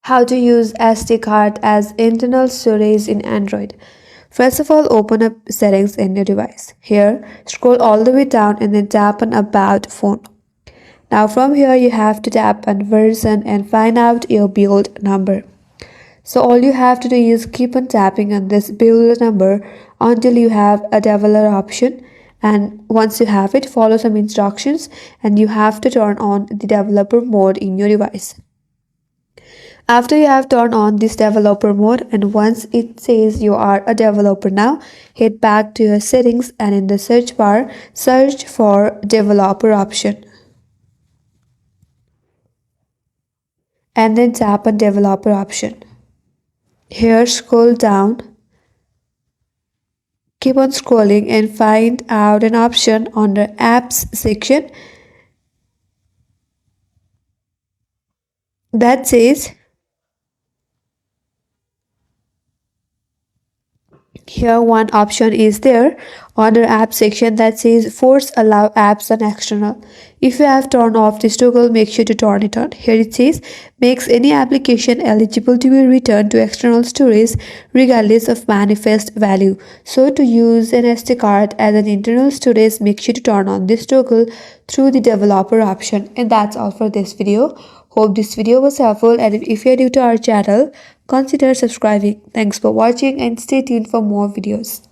How to use SD card as internal storage in Android. First of all, open up settings in your device. Here, scroll all the way down and then tap on About Phone. Now from here, you have to tap on Version and find out your build number. So all you have to do is keep on tapping on this build number until you have a developer option, and once you have it, follow some instructions and you have to turn on the developer mode in your device. After you have turned on this developer mode and once it says you are a developer now, head back to your settings and in the search bar, search for developer option and then tap on developer option. Here scroll down, keep on scrolling and find out an option under apps section that says here one option is there under app section that says force allow apps on external. If you have turned off this toggle, make sure to turn it on. Here it says makes any application eligible to be returned to external storage regardless of manifest value. So to use an SD card as an internal storage, make sure to turn on this toggle through the developer option. And that's all for this video. Hope this video was helpful, and if you are new to our channel, consider subscribing. Thanks for watching and stay tuned for more videos.